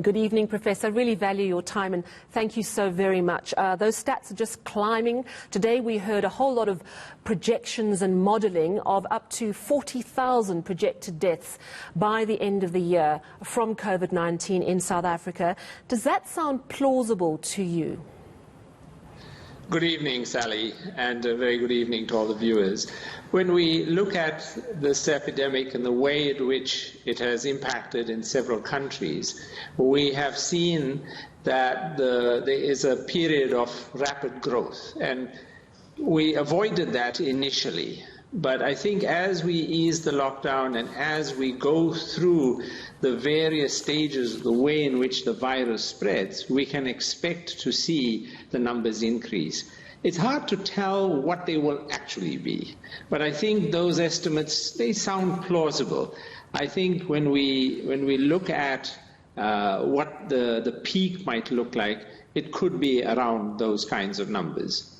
Good evening, Professor. I really value your time and thank you so very much. Those stats are just climbing. Today we heard a whole lot of projections and modelling of up to 40,000 projected deaths by the end of the year from COVID-19 in South Africa. Does that sound plausible to you? Good evening, Sally, and a very good evening to all the viewers. When we look at this epidemic and the way in which it has impacted in several countries, we have seen that there is a period of rapid growth, and we avoided that initially. But I think as we ease the lockdown and as we go through the various stages of the way in which the virus spreads, we can expect to see the numbers increase. It's hard to tell what they will actually be, but I think those estimates, they sound plausible. I think when we look at what the peak might look like, it could be around those kinds of numbers.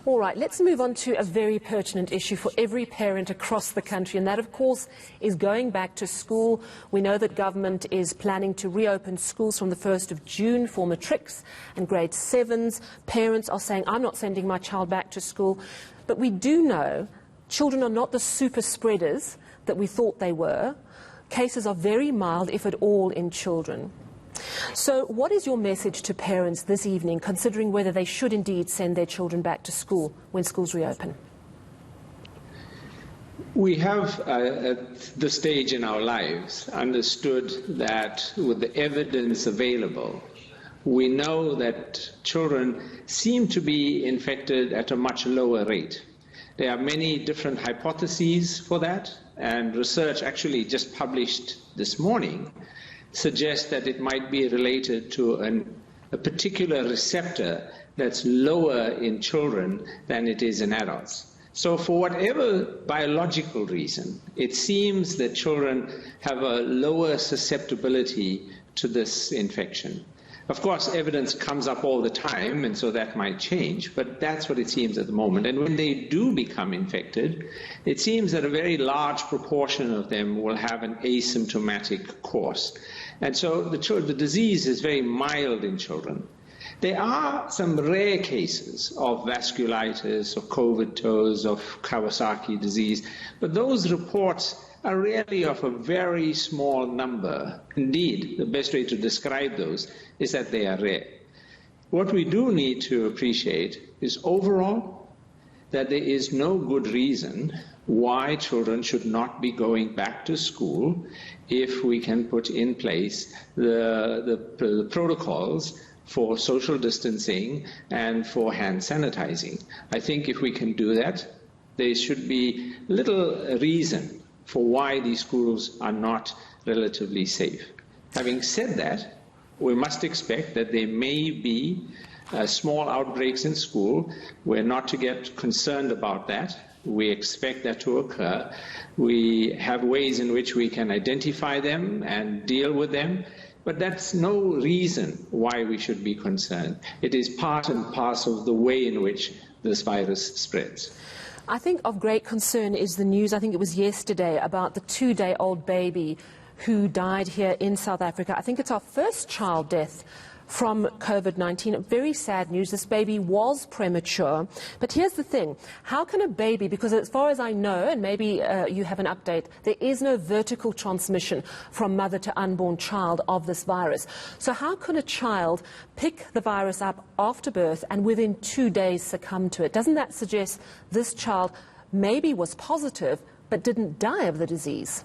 All right, let's move on to a very pertinent issue for every parent across the country, and that, of course, is going back to school. We know that government is planning to reopen schools from the 1st of June for matrics and grade 7s. Parents are saying, I'm not sending my child back to school. But we do know children are not the super spreaders that we thought they were. Cases are very mild, if at all, in children. So what is your message to parents this evening, considering whether they should indeed send their children back to school when schools reopen? We have, at this stage in our lives, understood that with the evidence available, we know that children seem to be infected at a much lower rate. There are many different hypotheses for that, and research actually just published this morning suggests that it might be related to a particular receptor that's lower in children than it is in adults. So for whatever biological reason, it seems that children have a lower susceptibility to this infection. Of course, evidence comes up all the time, and so that might change, but that's what it seems at the moment. And when they do become infected, it seems that a very large proportion of them will have an asymptomatic course. And so the disease is very mild in children. There are some rare cases of vasculitis, of COVID toes, of Kawasaki disease, but those reports are really of a very small number. Indeed, the best way to describe those is that they are rare. What we do need to appreciate is overall that there is no good reason why children should not be going back to school if we can put in place the protocols for social distancing and for hand sanitizing. I think if we can do that, there should be little reason for why these schools are not relatively safe. Having said that, we must expect that there may be small outbreaks in school. We're not to get concerned about that. We expect that to occur. We have ways in which we can identify them and deal with them, but that's no reason why we should be concerned. It is part and parcel of the way in which this virus spreads. I think of great concern is the news, I think it was yesterday, about the 2-day-old baby who died here in South Africa. I think it's our first child death from COVID-19. Very sad news. This baby was premature. But here's the thing. How can a baby, because as far as I know, and maybe you have an update, there is no vertical transmission from mother to unborn child of this virus. So how can a child pick the virus up after birth and within 2 days succumb to it? Doesn't that suggest this child maybe was positive but didn't die of the disease?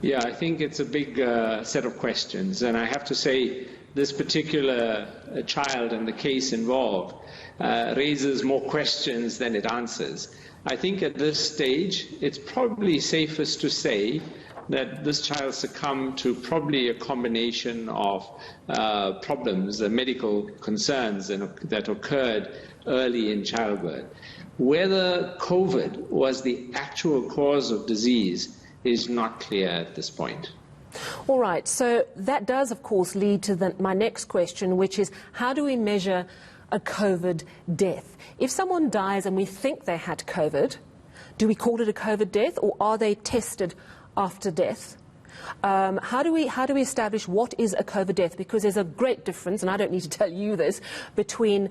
Yeah, I think it's a big set of questions, and I have to say this particular child and the case involved raises more questions than it answers. I think at this stage it's probably safest to say that this child succumbed to probably a combination of problems, medical concerns that occurred early in childbirth. Whether COVID was the actual cause of disease is not clear at this point. All right, so that does, of course, lead to my next question, which is how do we measure a COVID death? If someone dies and we think they had COVID, do we call it a COVID death, or are they tested after death? How do we establish what is a COVID death? Because there's a great difference, and I don't need to tell you this, between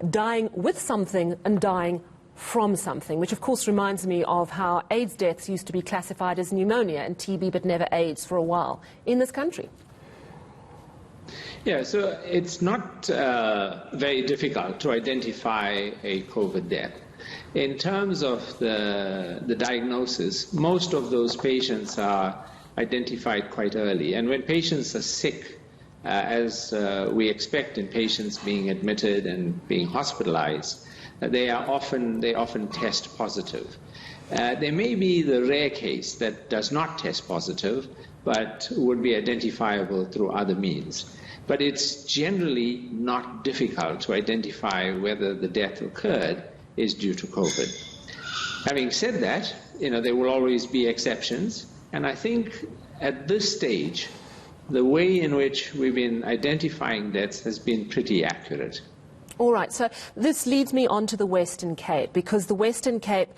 dying with something and dying from something, which of course reminds me of how AIDS deaths used to be classified as pneumonia and TB but never AIDS for a while in this country. Yeah, so it's not very difficult to identify a COVID death. In terms of the diagnosis, most of those patients are identified quite early. And when patients are sick, as we expect in patients being admitted and being hospitalized, they often test positive. There may be the rare case that does not test positive, but would be identifiable through other means. But it's generally not difficult to identify whether the death occurred is due to COVID. Having said that, there will always be exceptions, and I think at this stage, the way in which we've been identifying deaths has been pretty accurate. All right, so this leads me on to the Western Cape, because the Western Cape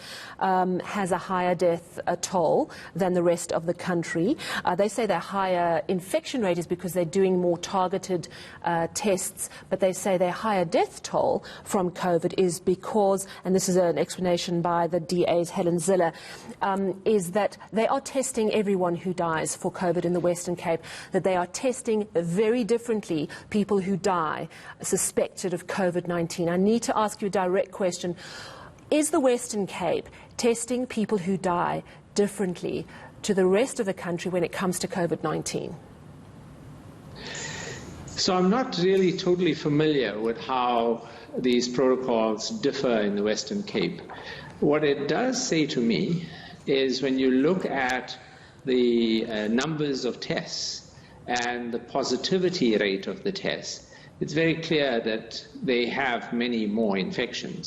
has a higher death toll than the rest of the country. They say their higher infection rate is because they're doing more targeted tests, but they say their higher death toll from COVID is because, and this is an explanation by the DA's Helen Ziller, is that they are testing everyone who dies for COVID in the Western Cape, that they are testing very differently people who die suspected of COVID-19. I need to ask you a direct question. Is the Western Cape testing people who die differently to the rest of the country when it comes to COVID-19? So I'm not really totally familiar with how these protocols differ in the Western Cape. What it does say to me is when you look at the numbers of tests and the positivity rate of the tests, it's very clear that they have many more infections.